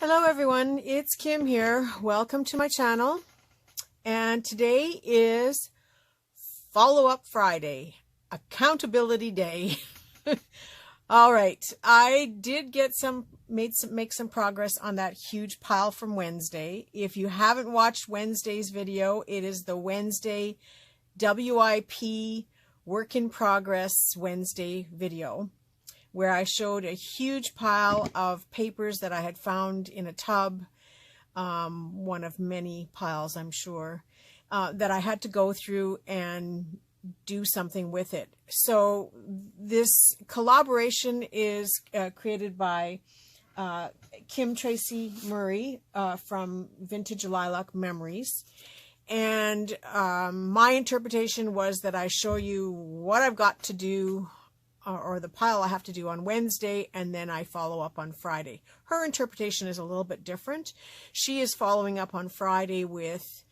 Hello everyone, it's Kim here. Welcome to my channel. And today is Follow-up Friday, Accountability Day. All right, I did get make some progress on that huge pile from Wednesday. If you haven't watched Wednesday's video, it is the Wednesday WIP Work in Progress Wednesday video, where I showed a huge pile of papers that I had found in a tub, one of many piles, I'm sure, that I had to go through and do something with it. So this collaboration is created by Kim Tracy Murray from Vintage Lilac Memories. And my interpretation was that I show you what I've got to do, or the pile I have to do on Wednesday, and then I follow up on Friday. Her interpretation is a little bit different. She is following up on Friday with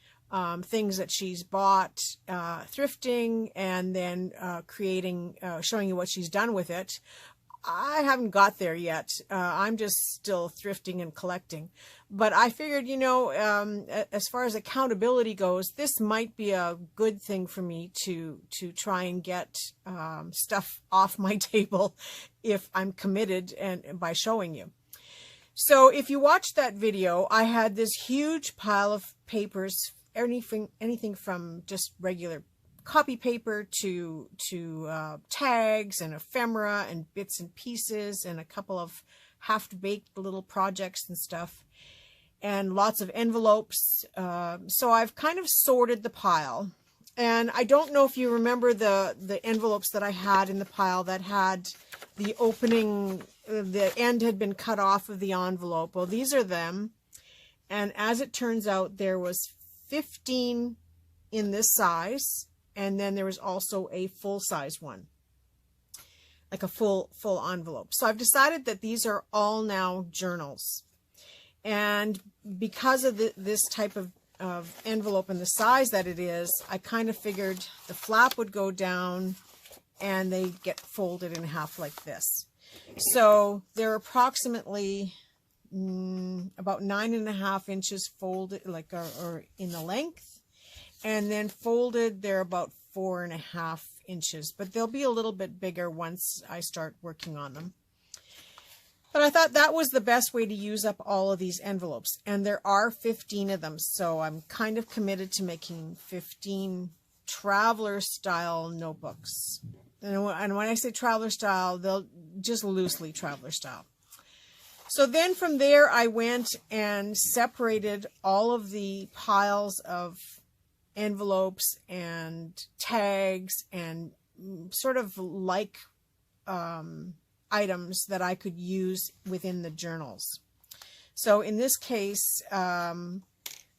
things that she's bought, thrifting, and then showing you what she's done with it. I haven't got there yet. I'm just still thrifting and collecting. But I figured, you know, as far as accountability goes, this might be a good thing for me to try and get stuff off my table if I'm committed and by showing you. So if you watched that video, I had this huge pile of papers, anything from just regular copy paper to tags and ephemera and bits and pieces and a couple of half-baked little projects and stuff, and lots of envelopes. So I've kind of sorted the pile, and I don't know if you remember the envelopes that I had in the pile that had the opening, the end had been cut off of the envelope. Well, these are them, and as it turns out, there was 15 in this size. And then there was also a full-size one, like a full envelope. So I've decided that these are all now journals. And because of this type of envelope and the size that it is, I kind of figured the flap would go down and they get folded in half like this. So they're approximately about 9.5 inches folded, like or in the length. And then folded, they're about 4.5 inches, but they'll be a little bit bigger once I start working on them. But I thought that was the best way to use up all of these envelopes. And there are 15 of them, so I'm kind of committed to making 15 traveler style notebooks. And when I say traveler style, they'll just loosely traveler style. So then from there, I went and separated all of the piles of envelopes and tags and sort of like items that I could use within the journals. So in this case,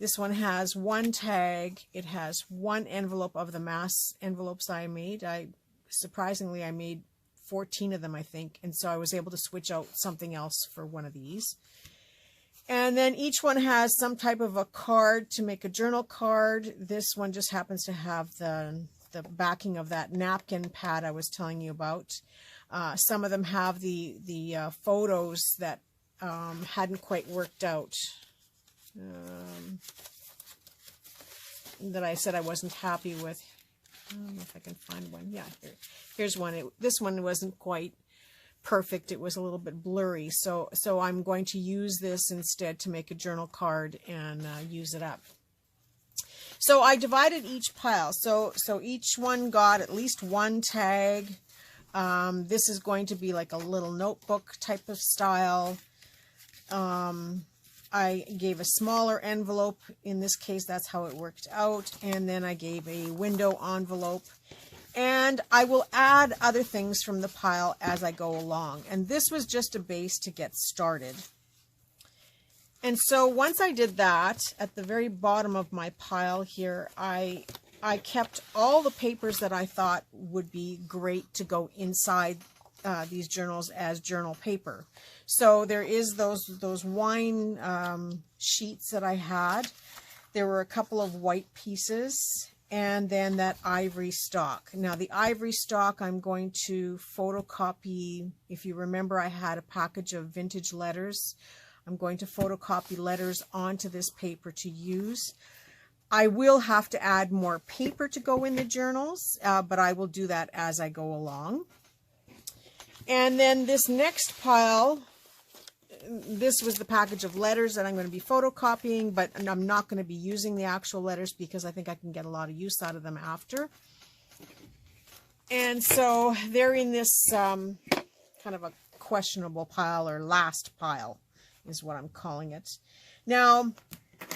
this one has one tag. It has one envelope of the mass envelopes I made. Surprisingly, I made 14 of them, I think, and so I was able to switch out something else for one of these. And then each one has some type of a card to make a journal card. This one just happens to have the backing of that napkin pad I was telling you about. Some of them have the photos that hadn't quite worked out, that I said I wasn't happy with. I don't know if I can find one. Yeah, here's one. This one wasn't quite perfect. It was a little bit blurry, so I'm going to use this instead to make a journal card and use it up. So I divided each pile, so each one got at least one tag. This is going to be like a little notebook type of style. I gave a smaller envelope. In this case, that's how it worked out. And then I gave a window envelope. And I will add other things from the pile as I go along. And this was just a base to get started. And so once I did that, at the very bottom of my pile here, I kept all the papers that I thought would be great to go inside these journals as journal paper. So there is those wine sheets that I had. There were a couple of white pieces, and then that ivory stock. Now the ivory stock I'm going to photocopy. If you remember, I had a package of vintage letters. I'm going to photocopy letters onto this paper to use. I will have to add more paper to go in the journals, but I will do that as I go along. And then this next pile, this was the package of letters that I'm going to be photocopying, but I'm not going to be using the actual letters because I think I can get a lot of use out of them after. And so they're in this kind of a questionable pile, or last pile is what I'm calling it. Now,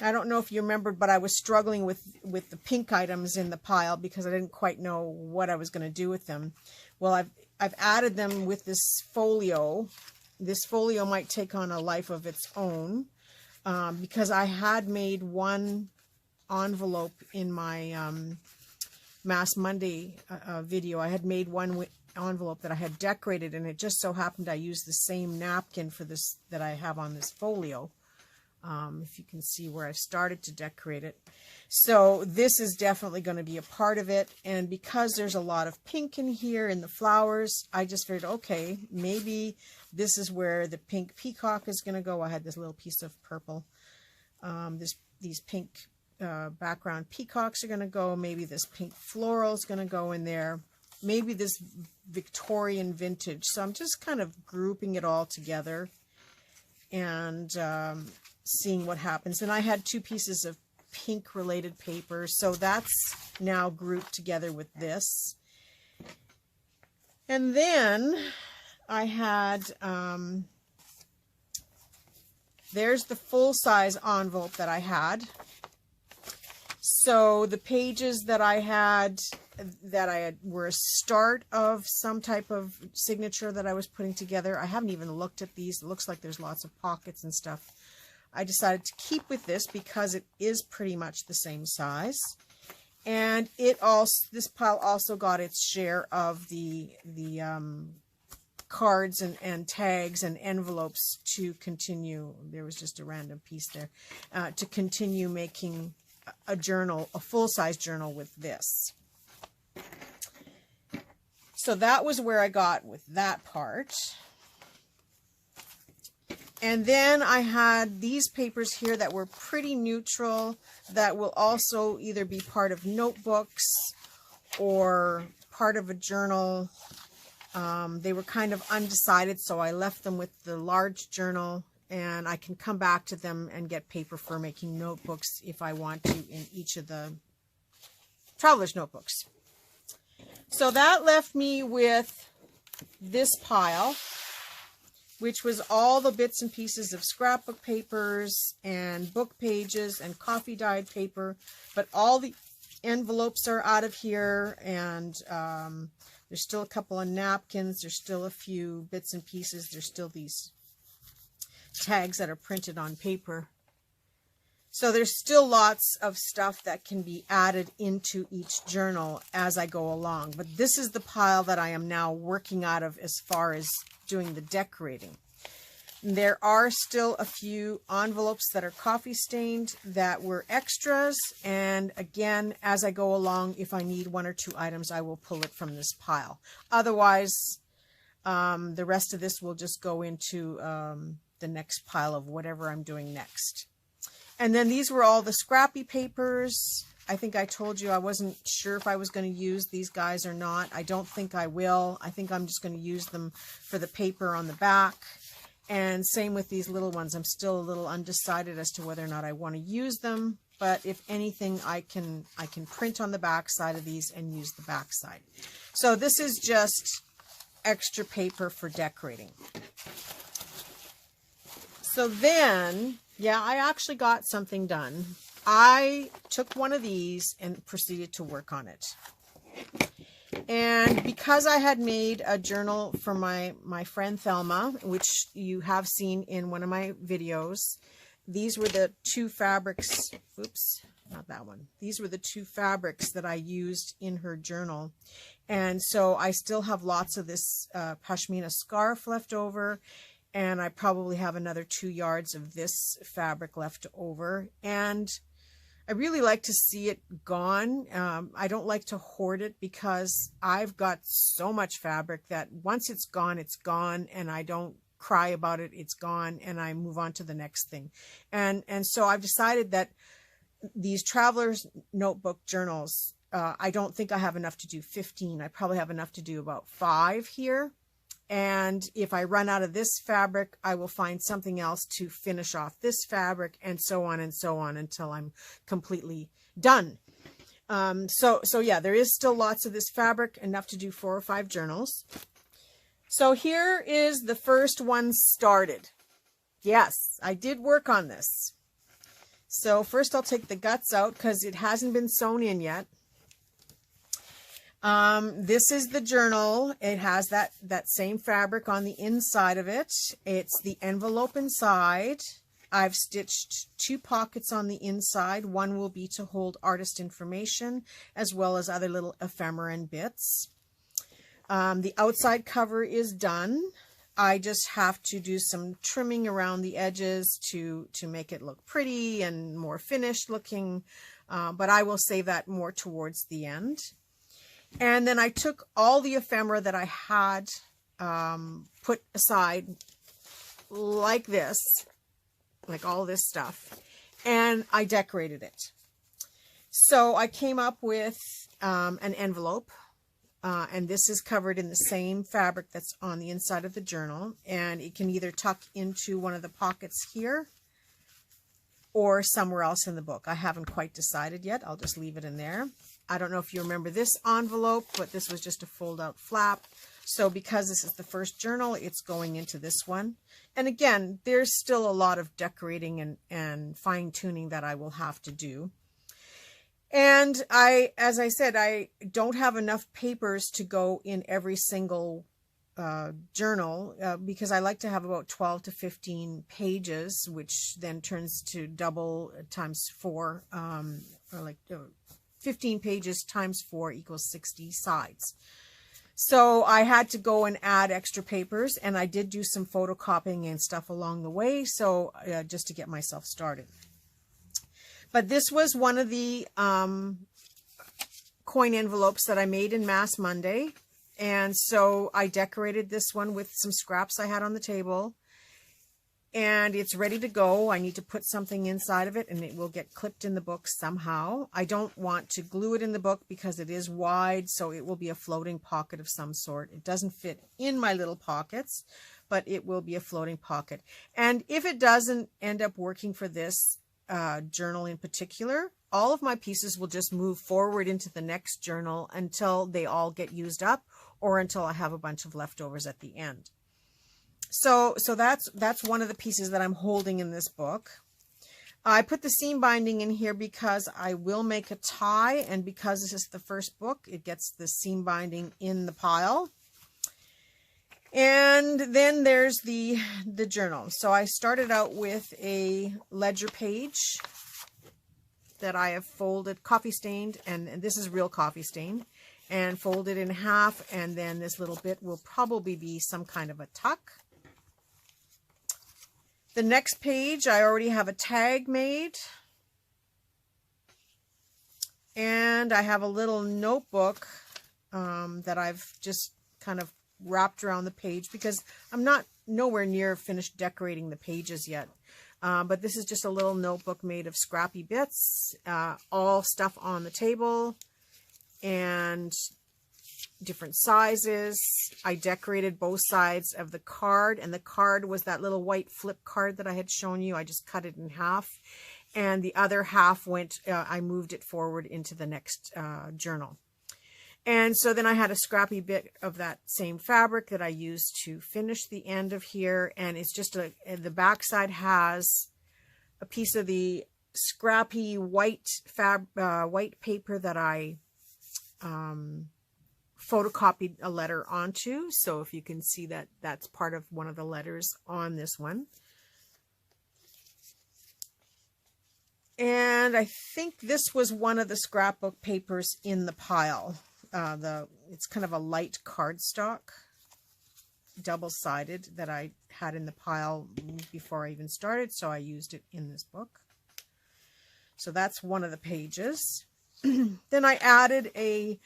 I don't know if you remembered, but I was struggling with the pink items in the pile because I didn't quite know what I was going to do with them. Well, I've added them with this folio. This folio might take on a life of its own because I had made one envelope in my Mass Monday video. I had made one envelope that I had decorated, and it just so happened I used the same napkin for this that I have on this folio. If you can see where I started to decorate it. So this is definitely going to be a part of it. And because there's a lot of pink in here in the flowers, I just figured, okay, maybe this is where the pink peacock is going to go. I had this little piece of purple. These pink background peacocks are going to go. Maybe this pink floral is going to go in there. Maybe this Victorian vintage. So I'm just kind of grouping it all together and seeing what happens. And I had two pieces of pink related paper, so that's now grouped together with this. And then I had there's the full-size envelope that I had. So the pages that I had were a start of some type of signature that I was putting together. I haven't even looked at these. It looks like there's lots of pockets and stuff. I decided to keep with this because it is pretty much the same size. And this pile also got its share of the cards and tags and envelopes to continue. There was just a random piece there to continue making a journal, a full-size journal with this. So that was where I got with that part. And then I had these papers here that were pretty neutral that will also either be part of notebooks or part of a journal. They were kind of undecided, so I left them with the large journal, and I can come back to them and get paper for making notebooks if I want to in each of the traveler's notebooks. So that left me with this pile, which was all the bits and pieces of scrapbook papers and book pages and coffee dyed paper, but all the envelopes are out of here, and there's still a couple of napkins, there's still a few bits and pieces, there's still these tags that are printed on paper. So there's still lots of stuff that can be added into each journal as I go along. But this is the pile that I am now working out of as far as doing the decorating. There are still a few envelopes that are coffee stained that were extras. And again, as I go along, if I need one or two items, I will pull it from this pile. Otherwise, the rest of this will just go into the next pile of whatever I'm doing next. And then these were all the scrappy papers. I think I told you I wasn't sure if I was going to use these guys or not. I don't think I will. I think I'm just going to use them for the paper on the back. And same with these little ones. I'm still a little undecided as to whether or not I want to use them. But if anything, I can print on the back side of these and use the back side. So this is just extra paper for decorating. So then, yeah, I actually got something done. I took one of these and proceeded to work on it. And because I had made a journal for my friend Thelma, which you have seen in one of my videos, these were the two fabrics, oops, not that one. These were the two fabrics that I used in her journal. And so I still have lots of this pashmina scarf left over. And I probably have another 2 yards of this fabric left over. And I really like to see it gone. I don't like to hoard it because I've got so much fabric that once it's gone, and I don't cry about it, it's gone, and I move on to the next thing. And so I've decided that these traveler's notebook journals, I don't think I have enough to do 15. I probably have enough to do about 5 here. And if I run out of this fabric, I will find something else to finish off this fabric, and so on until I'm completely done. So yeah, there is still lots of this fabric, enough to do 4 or 5 journals. So here is the first one started. Yes, I did work on this. So first I'll take the guts out because it hasn't been sewn in yet. This is the journal. It has that same fabric on the inside of it. It's the envelope inside. I've stitched 2 pockets on the inside. One will be to hold artist information as well as other little ephemera and bits. The outside cover is done. I just have to do some trimming around the edges to make it look pretty and more finished looking, but I will save that more towards the end. And then I took all the ephemera that I had put aside like this, like all this stuff, and I decorated it. So I came up with an envelope, and this is covered in the same fabric that's on the inside of the journal, and it can either tuck into one of the pockets here or somewhere else in the book. I haven't quite decided yet. I'll just leave it in there. I don't know if you remember this envelope, but this was just a fold-out flap. So because this is the first journal, it's going into this one. And again, there's still a lot of decorating and fine-tuning that I will have to do. And as I said, I don't have enough papers to go in every single journal because I like to have about 12 to 15 pages, which then turns to double times 4, or like 15 pages times 4 equals 60 sides. So I had to go and add extra papers, and I did do some photocopying and stuff along the way, so just to get myself started. But this was one of the coin envelopes that I made in Mass Monday, and so I decorated this one with some scraps I had on the table. And it's ready to go. I need to put something inside of it, and it will get clipped in the book somehow. I don't want to glue it in the book because it is wide, so it will be a floating pocket of some sort. It doesn't fit in my little pockets, but it will be a floating pocket. And if it doesn't end up working for this journal in particular, all of my pieces will just move forward into the next journal until they all get used up, or until I have a bunch of leftovers at the end. So that's one of the pieces that I'm holding in this book. I put the seam binding in here because I will make a tie, and because this is the first book, it gets the seam binding in the pile. And then there's the journal. So I started out with a ledger page that I have folded, coffee stained, and this is real coffee stain, and folded in half, and then this little bit will probably be some kind of a tuck. The next page, I already have a tag made, and I have a little notebook that I've just kind of wrapped around the page because I'm nowhere near finished decorating the pages yet. But this is just a little notebook made of scrappy bits, all stuff on the table, and different sizes. I decorated both sides of the card, and the card was that little white flip card that I had shown you. I just cut it in half, and the other half went, I moved it forward into the next journal. And so then I had a scrappy bit of that same fabric that I used to finish the end of here, and it's just the back side has a piece of the scrappy white paper that I photocopied a letter onto. So if you can see that, that's part of one of the letters on this one. And I think this was one of the scrapbook papers in the pile. It's kind of a light cardstock, double-sided, that I had in the pile before I even started, so I used it in this book. So that's one of the pages. Then I added a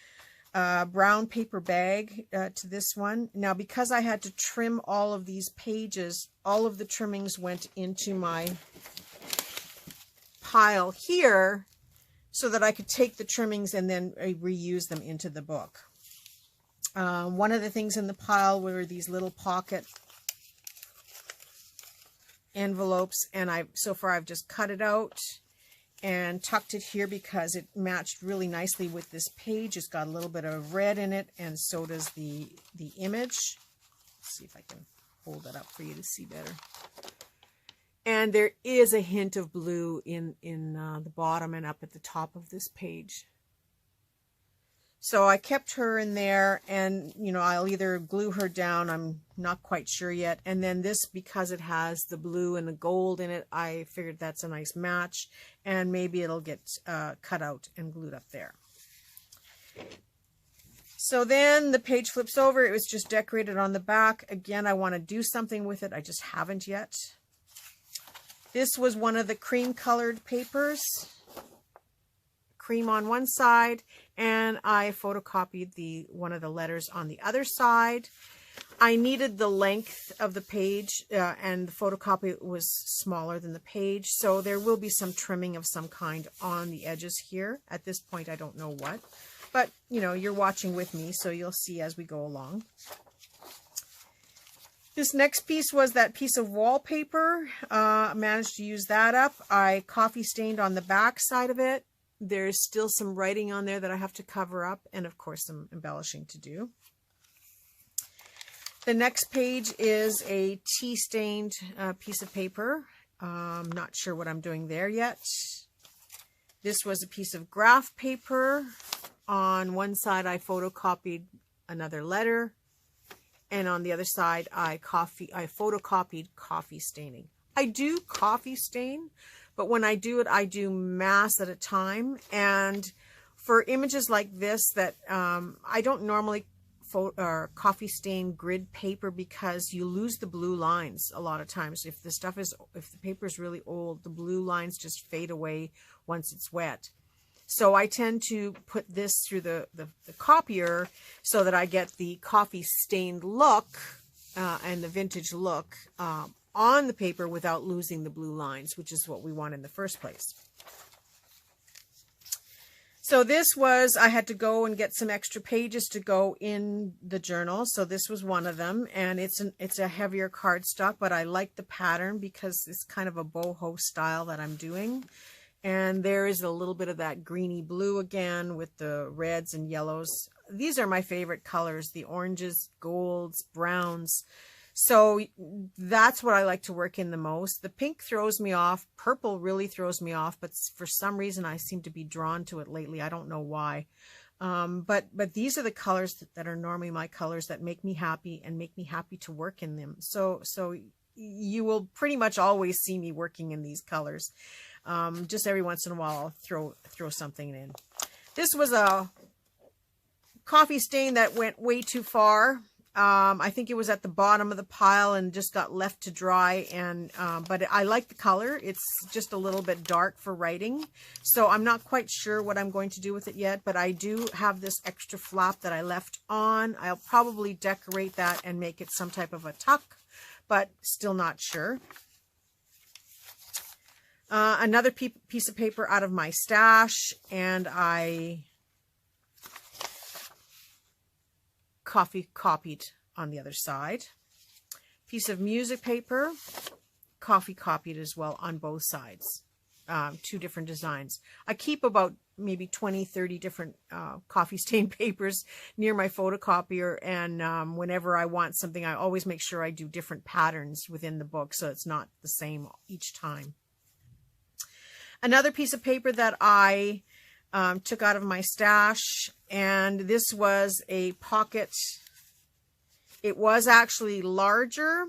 brown paper bag to this one. Now, because I had to trim all of these pages, all of the trimmings went into my pile here so that I could take the trimmings and then reuse them into the book. One of the things in the pile were these little pocket envelopes, and so far I've just cut it out and tucked it here because it matched really nicely with this page. It's got a little bit of red in it, and so does the image. Let's see if I can hold that up for you to see better. And there is a hint of blue in the bottom and up at the top of this page. So I kept her in there, and, you know, I'll either glue her down, I'm not quite sure yet. And then this, because it has the blue and the gold in it, I figured that's a nice match, and maybe it'll get cut out and glued up there. So then the page flips over. It was just decorated on the back. Again, I want to do something with it. I just haven't yet. This was one of the cream colored papers. Cream on one side, and I photocopied one of the letters on the other side. I needed the length of the page, and the photocopy was smaller than the page, so there will be some trimming of some kind on the edges here. At this point, I don't know what, but you know, you're watching with me, so you'll see as we go along. This next piece was that piece of wallpaper. I managed to use that up. I coffee stained on the back side of it. There's still some writing on there that I have to cover up, and of course some embellishing to do. The next page is a tea-stained piece of paper. I'm not sure what I'm doing there yet. This was a piece of graph paper. On one side I photocopied another letter, and on the other side I photocopied coffee staining. I do coffee stain, but when I do it, I do mass at a time. And for images like this that I don't normally coffee stain grid paper because you lose the blue lines a lot of times. If the paper is really old, the blue lines just fade away once it's wet. So I tend to put this through the copier so that I get the coffee stained look and the vintage look on the paper without losing the blue lines, which is what we want in the first place. So this was, I had to go and get some extra pages to go in the journal. So this was one of them, and it's a heavier cardstock, but I like the pattern because it's kind of a boho style that I'm doing. And there is a little bit of that greeny blue again with the reds and yellows. These are my favorite colors, the oranges, golds, browns. So that's what I like to work in the most. The pink throws me off. Purple really throws me off, but for some reason I seem to be drawn to it lately. I don't know why. But these are the colors that are normally my colors that make me happy and make me happy to work in them. So you will pretty much always see me working in these colors. Just every once in a while I'll throw something in. This was a coffee stain that went way too far. I think it was at the bottom of the pile and just got left to dry, but I like the color. It's just a little bit dark for writing, so I'm not quite sure what I'm going to do with it yet, but I do have this extra flap that I left on. I'll probably decorate that and make it some type of a tuck, but still not sure. Another piece of paper out of my stash, and I copied on the other side. Piece of music paper, copied as well on both sides. Two different designs. I keep about maybe 20-30 different coffee stain papers near my photocopier, and whenever I want something, I always make sure I do different patterns within the book so it's not the same each time. Another piece of paper that I took out of my stash, and this was a pocket. It was actually larger,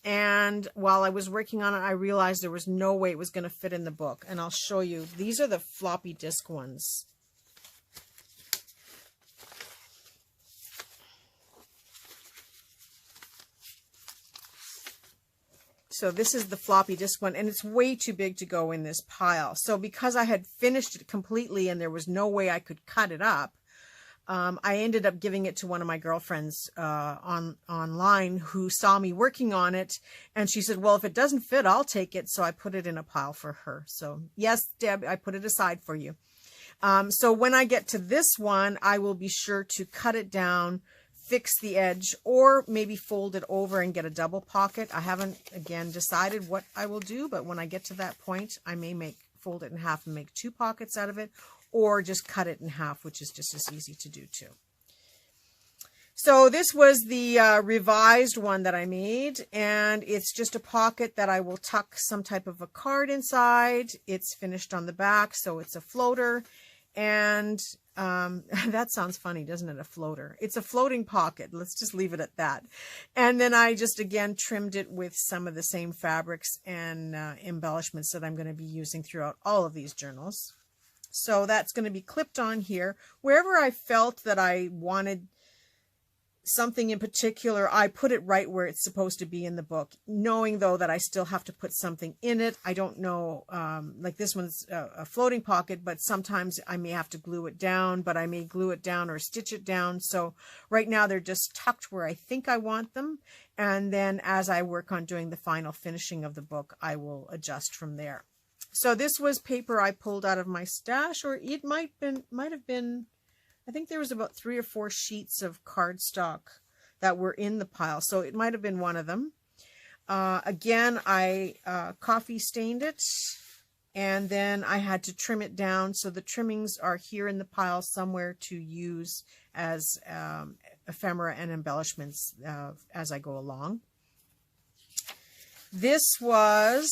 and while I was working on it, I realized there was no way it was going to fit in the book, and I'll show you. These are the floppy disk ones. So this is the floppy disk one, and it's way too big to go in this pile. So because I had finished it completely and there was no way I could cut it up, I ended up giving it to one of my girlfriends online who saw me working on it, and she said, well, if it doesn't fit, I'll take it. So I put it in a pile for her. So yes, Deb, I put it aside for you. So when I get to this one, I will be sure to cut it down, fix the edge, or maybe fold it over and get a double pocket. I haven't, again, decided what I will do, but when I get to that point, I may fold it in half and make 2 pockets out of it, or just cut it in half, which is just as easy to do too. So this was the revised one that I made, and it's just a pocket that I will tuck some type of a card inside. It's finished on the back, so it's a floater. And that sounds funny, doesn't it? A floater. It's a floating pocket. Let's just leave it at that. And then I just, again, trimmed it with some of the same fabrics and embellishments that I'm going to be using throughout all of these journals. So that's going to be clipped on here. Wherever I felt that I wanted something in particular, I put it right where it's supposed to be in the book, knowing though that I still have to put something in it. I don't know, like this one's a floating pocket, but sometimes I may have to glue it down, but I may glue it down or stitch it down. So right now they're just tucked where I think I want them. And then as I work on doing the final finishing of the book, I will adjust from there. So this was paper I pulled out of my stash, or it might have been, I think there was about 3 or 4 sheets of cardstock that were in the pile, so it might have been one of them. Again, I coffee stained it, and then I had to trim it down, so the trimmings are here in the pile somewhere to use as ephemera and embellishments as I go along. This was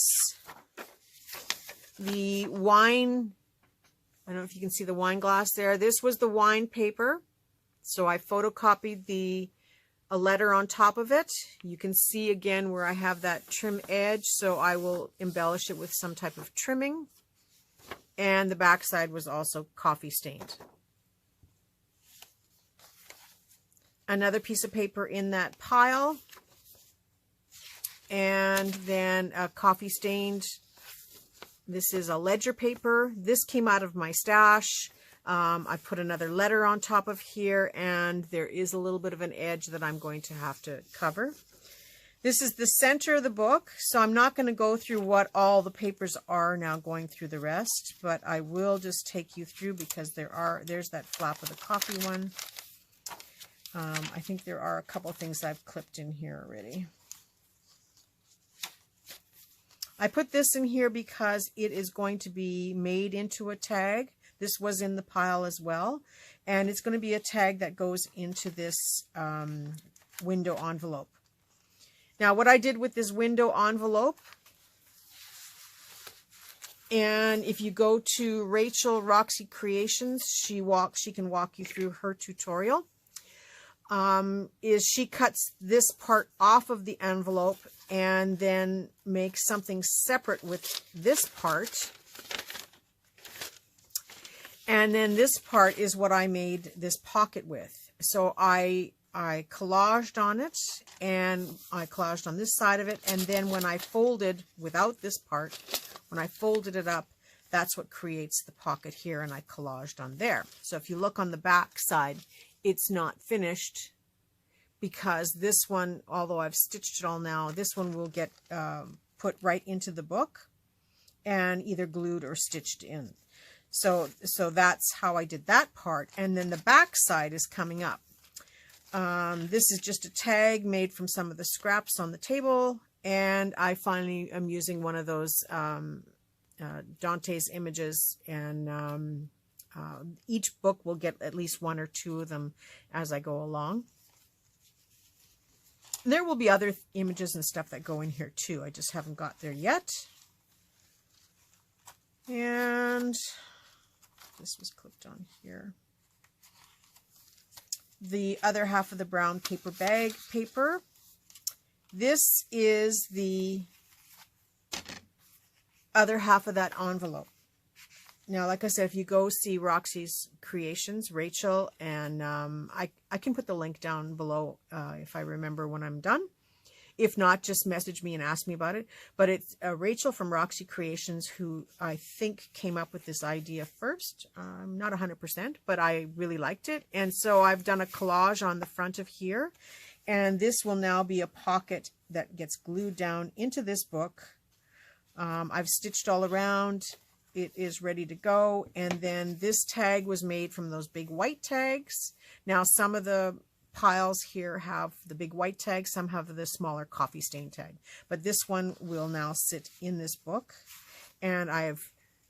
the wine, I don't know if you can see the wine glass there. This was the wine paper. So I photocopied a letter on top of it. You can see again where I have that trim edge. So I will embellish it with some type of trimming. And the back side was also coffee stained. Another piece of paper in that pile. And then a coffee stained. This is a ledger paper. This came out of my stash. I put another letter on top of here, and there is a little bit of an edge that I'm going to have to cover. This is the center of the book, so I'm not going to go through what all the papers are now going through the rest, but I will just take you through because there's that flap of the coffee one. I think there are a couple things I've clipped in here already. I put this in here because it is going to be made into a tag. This was in the pile as well. And it's going to be a tag that goes into this window envelope. Now, what I did with this window envelope, and if you go to Rachel Roxy Creations, she can walk you through her tutorial, is she cuts this part off of the envelope and then make something separate with this part. And then this part is what I made this pocket with. So I collaged on it, and I collaged on this side of it, and then when I folded, without this part, when I folded it up, that's what creates the pocket here, and I collaged on there. So if you look on the back side, it's not finished, because this one, although I've stitched it all now, this one will get put right into the book and either glued or stitched in. So that's how I did that part. And then the back side is coming up. This is just a tag made from some of the scraps on the table. And I finally am using one of those Dante's images. And each book will get at least 1 or 2 of them as I go along. There will be other images and stuff that go in here too. I just haven't got there yet. And this was clipped on here. The other half of the brown paper bag paper. This is the other half of that envelope. Now, like I said, if you go see Roxy's Creations, Rachel, and I can put the link down below if I remember when I'm done. If not, just message me and ask me about it. But it's Rachel from Roxy Creations, who I think came up with this idea first. Not 100%, but I really liked it. And so I've done a collage on the front of here. And this will now be a pocket that gets glued down into this book. I've stitched all around. It is ready to go. And then this tag was made from those big white tags. Now some of the piles here have the big white tag, some have the smaller coffee stain tag. But this one will now sit in this book. And I have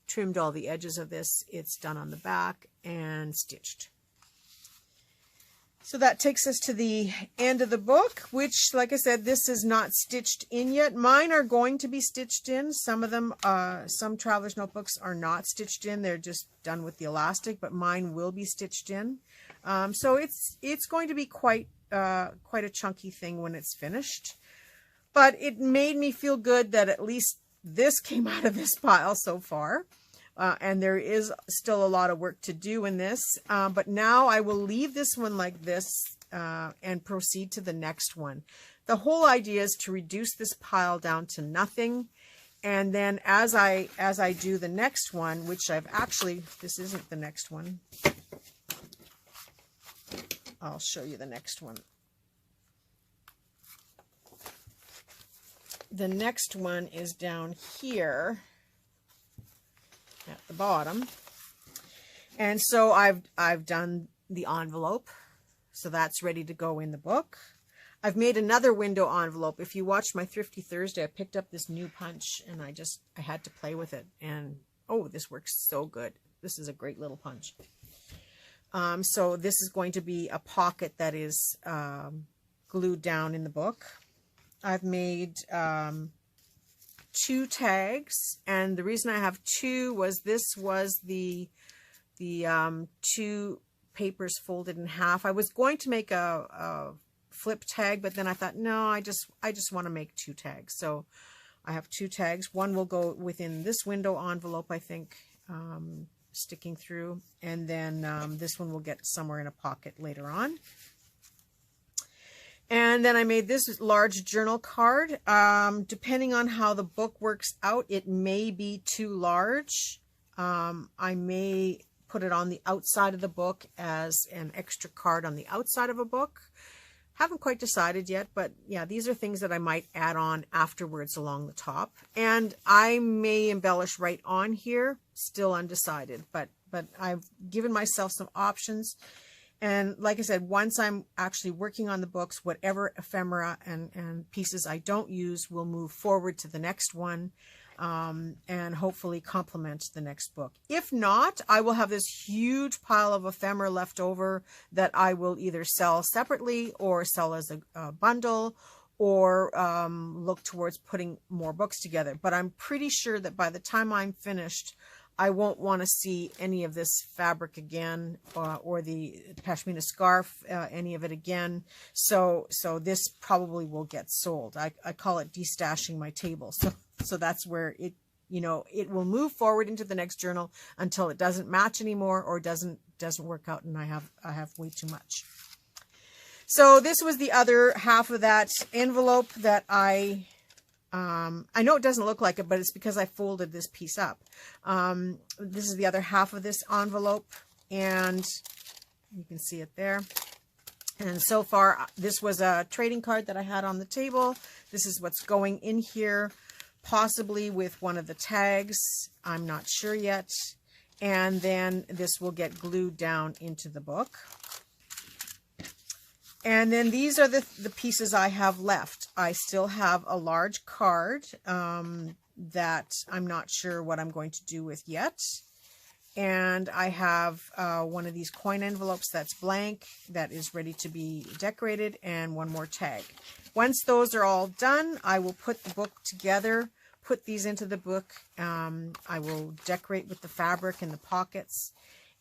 trimmed all the edges of this. It's done on the back and stitched. So that takes us to the end of the book, which, like I said, this is not stitched in yet. Mine are going to be stitched in. Some of them, some Traveler's Notebooks are not stitched in. They're just done with the elastic, but mine will be stitched in. So it's going to be quite a chunky thing when it's finished. But it made me feel good that at least this came out of this pile so far. And there is still a lot of work to do in this, but now I will leave this one like this and proceed to the next one. The whole idea is to reduce this pile down to nothing, and then as I do the next one, which I've actually, this isn't the next one. I'll show you the next one. The next one is down here at the bottom, and so I've done the envelope, so that's ready to go in the book. I've made another window envelope. If you watched my Thrifty Thursday, I picked up this new punch and I had to play with it, and oh, this works so good. This is a great little punch. So this is going to be a pocket that is glued down in the book. I've made 2 tags, and the reason I have 2 was this was the 2 papers folded in half. I was going to make a flip tag, but then I thought, no, I just want to make 2 tags. So I have 2 tags. One will go within this window envelope, I think, sticking through, and then this one will get somewhere in a pocket later on. And then I made this large journal card. Depending on how the book works out, it may be too large. I may put it on the outside of the book as an extra card on the outside of a book. Haven't quite decided yet, but yeah, these are things that I might add on afterwards along the top. And I may embellish right on here, still undecided, but I've given myself some options. And like I said, once I'm actually working on the books, whatever ephemera and pieces I don't use will move forward to the next one, and hopefully complement the next book. If not, I will have this huge pile of ephemera left over that I will either sell separately or sell as a bundle, or look towards putting more books together. But I'm pretty sure that by the time I'm finished, I won't want to see any of this fabric again, or the pashmina scarf, any of it again. So this probably will get sold. I call it destashing my table. So that's where it, it will move forward into the next journal until it doesn't match anymore or doesn't work out, and I have way too much. So this was the other half of that envelope that I know it doesn't look like it, but it's because I folded this piece up. This is the other half of this envelope, and you can see it there. And so far, this was a trading card that I had on the table. This is what's going in here, possibly with one of the tags. I'm not sure yet. And then this will get glued down into the book. And then these are the pieces I have left. I still have a large card that I'm not sure what I'm going to do with yet. And I have one of these coin envelopes that's blank, that is ready to be decorated, and one more tag. Once those are all done, I will put the book together, put these into the book. I will decorate with the fabric and the pockets,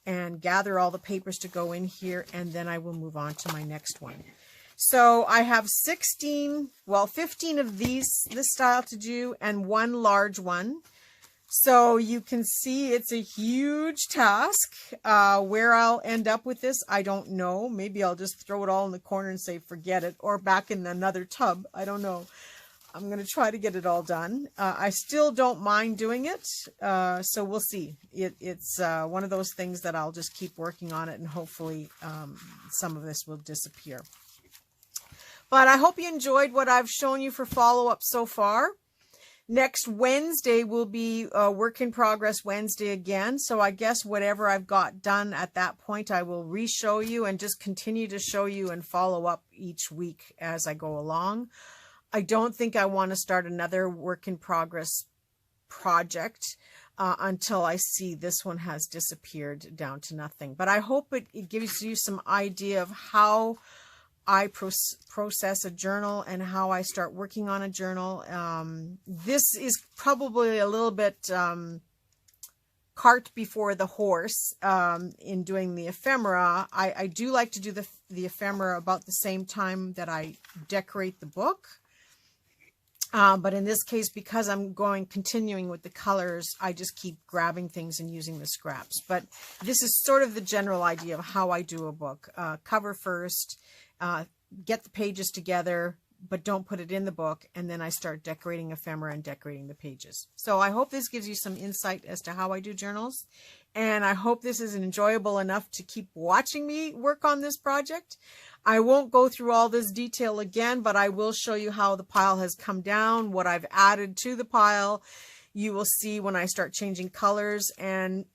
and gather all the papers to go in here, and then I will move on to my next one. So I have 15 of this style to do, and one large one. So you can see it's a huge task. Where I'll end up with this, I don't know. Maybe I'll just throw it all in the corner and say forget it, or back in another tub. I don't know. I'm going to try to get it all done. I still don't mind doing it, so we'll see. It's one of those things that I'll just keep working on it, and hopefully some of this will disappear. But I hope you enjoyed what I've shown you for follow-up so far. Next Wednesday will be Work in Progress Wednesday again. So I guess whatever I've got done at that point, I will re-show you and just continue to show you and follow up each week as I go along. I don't think I want to start another Work in Progress project until I see this one has disappeared down to nothing. But I hope it gives you some idea of how I process a journal and how I start working on a journal. This is probably a little bit cart before the horse in doing the ephemera. I do like to do the ephemera about the same time that I decorate the book. But in this case, because I'm continuing with the colors, I just keep grabbing things and using the scraps. But this is sort of the general idea of how I do a book. Cover first. Get the pages together, but don't put it in the book, and then I start decorating ephemera and decorating the pages. So I hope this gives you some insight as to how I do journals, and I hope this is enjoyable enough to keep watching me work on this project. I won't go through all this detail again, but I will show you how the pile has come down, what I've added to the pile. You will see when I start changing colors and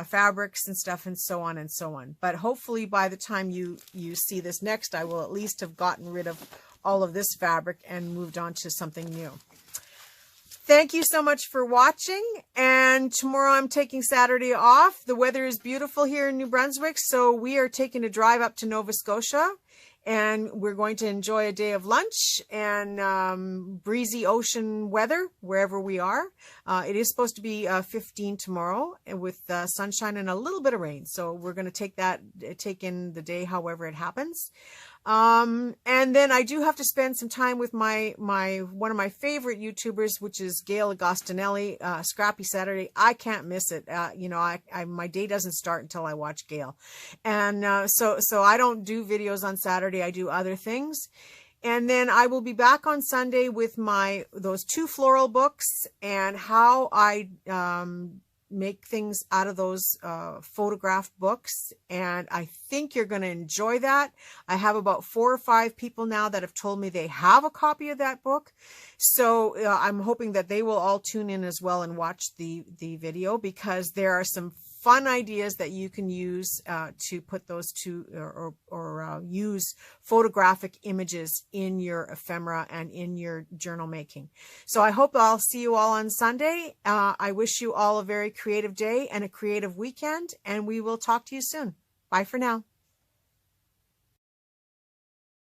fabrics and stuff and so on and so on. But hopefully by the time you see this next, I will at least have gotten rid of all of this fabric and moved on to something new. Thank you so much for watching. And tomorrow I'm taking Saturday off. The weather is beautiful here in New Brunswick, so we are taking a drive up to Nova Scotia. And we're going to enjoy a day of lunch and breezy ocean weather wherever we are. It is supposed to be 15 tomorrow with sunshine and a little bit of rain. So we're going to take in the day however it happens. And then I do have to spend some time with one of my favorite YouTubers, which is Gail Agostinelli, Scrappy Saturday. I can't miss it. My day doesn't start until I watch Gail. And so I don't do videos on Saturday. I do other things. And then I will be back on Sunday with those 2 floral books and how I make things out of those photograph books, and I think you're going to enjoy that. I have about 4 or 5 people now that have told me they have a copy of that book, so I'm hoping that they will all tune in as well and watch the video, because there are some fun ideas that you can use to put those or use photographic images in your ephemera and in your journal making. So I hope I'll see you all on Sunday. I wish you all a very creative day and a creative weekend, and we will talk to you soon. Bye for now.